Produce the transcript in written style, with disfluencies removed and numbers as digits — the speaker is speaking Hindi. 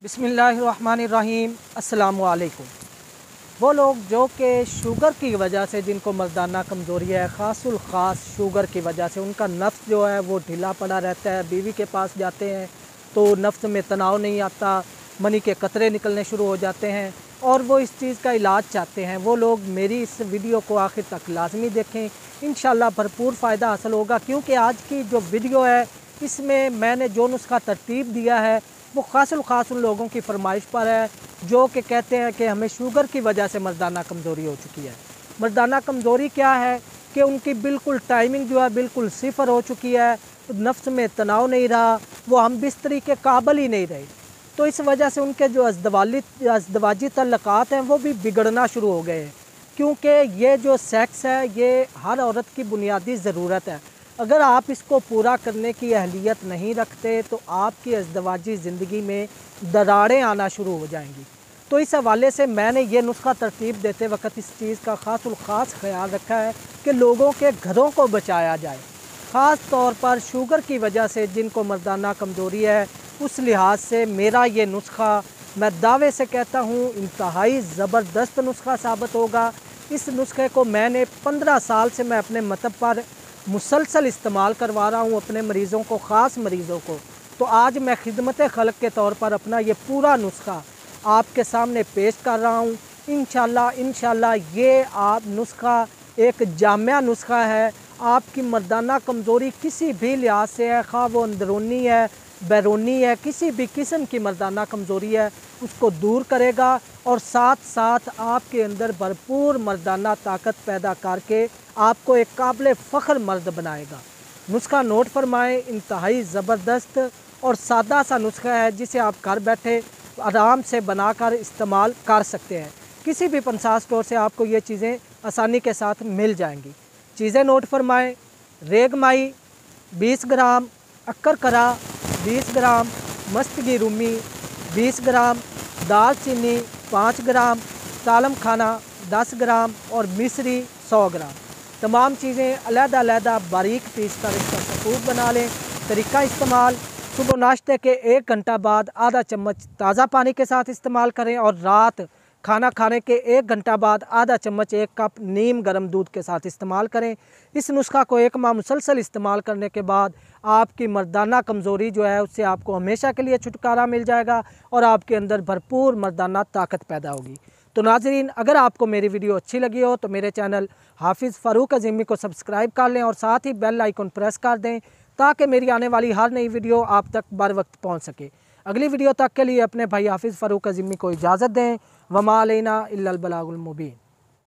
बिस्मिल्लाहिर्रहमानिर्रहीम। अस्सलामुअलैकुम। वो लोग जो कि शुगर की वजह से, जिनको मर्दाना कमज़ोरी है, ख़ासुल ख़ास शुगर की वजह से उनका नफ्स जो है वो ढीला पड़ा रहता है। बीवी के पास जाते हैं तो नफ्स में तनाव नहीं आता, मनी के कतरे निकलने शुरू हो जाते हैं और वो इस चीज़ का इलाज चाहते हैं। वो लोग मेरी इस वीडियो को आखिर तक लाजमी देखें, इंशाल्लाह भरपूर फ़ायदा हासिल होगा। क्योंकि आज की जो वीडियो है इसमें मैंने जो नुस्खा तरतीब दिया है वो ख़ासुल ख़ास उन लोगों की फरमाइश पर है जो कि कहते हैं कि हमें शुगर की वजह से मर्दाना कमज़ोरी हो चुकी है। मर्दाना कमज़ोरी क्या है कि उनकी बिल्कुल टाइमिंग जो है बिल्कुल सिफर हो चुकी है, नफ्स में तनाव नहीं रहा, वो हम बिस्तरी के काबिल ही नहीं रहे। तो इस वजह से उनके जो अज़दवाजी तल्लुकात हैं वो भी बिगड़ना शुरू हो गए हैं। क्योंकि ये जो सेक्स है ये हर औरत की बुनियादी ज़रूरत है। अगर आप इसको पूरा करने की अहलियत नहीं रखते तो आपकी अज़दवाजी ज़िंदगी में दरारें आना शुरू हो जाएंगी। तो इस हवाले से मैंने ये नुस्खा तरतीब देते वक्त इस चीज़ का ख़ासुल ख़ास ख्याल रखा है कि लोगों के घरों को बचाया जाए। ख़ास तौर पर शुगर की वजह से जिनको मर्दाना कमज़ोरी है, उस लिहाज से मेरा ये नुस्खा मैं दावे से कहता हूँ इंतहाई ज़बरदस्त नुस्खा साबित होगा। इस नुस्खे को मैंने 15 साल से मैं अपने मतब पर मुसलसल इस्तेमाल करवा रहा हूँ अपने मरीज़ों को, ख़ास मरीज़ों को। तो आज मैं खिदमत खल्क़ के तौर पर अपना ये पूरा नुस्खा आपके सामने पेश कर रहा हूँ। इंशाल्लाह ये आप नुस्खा एक जामिया नुस्खा है। आपकी मर्दाना कमज़ोरी किसी भी लिहाज से है, खा वो अंदरूनी है, बैरूनी है, किसी भी किस्म की मर्दाना कमज़ोरी है उसको दूर करेगा और साथ साथ आपके अंदर भरपूर मर्दाना ताकत पैदा करके आपको एक काबिल फ़ख्र मर्द बनाएगा। नुस्खा नोट फरमाएँ, इंतहाई ज़बरदस्त और सादा सा नुस्खा है जिसे आप घर बैठे आराम से बनाकर इस्तेमाल कर सकते हैं। किसी भी पंसार स्टोर से आपको ये चीज़ें आसानी के साथ मिल जाएंगी। चीज़ें नोट फरमाएँ, रेगमाई 20 ग्राम, अक्कर करा 20 ग्राम, मस्तगी रूमी 20 ग्राम, दालचीनी 5 ग्राम, सालम खाना 10 ग्राम और मिश्री 100 ग्राम। तमाम चीज़ें अलग-अलग बारीक पीस कर इसका सकूब बना लें। तरीका इस्तेमाल, सुबह नाश्ते के 1 घंटा बाद आधा चम्मच ताज़ा पानी के साथ इस्तेमाल करें और रात खाना खाने के 1 घंटा बाद आधा चम्मच 1 कप नीम गर्म दूध के साथ इस्तेमाल करें। इस नुस्खा को 1 माह मुसलसल इस्तेमाल करने के बाद आपकी मर्दाना कमज़ोरी जो है उससे आपको हमेशा के लिए छुटकारा मिल जाएगा और आपके अंदर भरपूर मर्दाना ताकत पैदा होगी। तो नाज़रीन, अगर आपको मेरी वीडियो अच्छी लगी हो तो मेरे चैनल हाफिज़ फ़ारूक अज़ीमी को सब्सक्राइब कर लें और साथ ही बेल आइकन प्रेस कर दें ताकि मेरी आने वाली हर नई वीडियो आप तक बर वक्त पहुँच सके। अगली वीडियो तक के लिए अपने भाई हाफिज़ फ़ारूक अज़ीमी को इजाज़त दें। वमा अलैना इल्लल बलागुल मुबीन।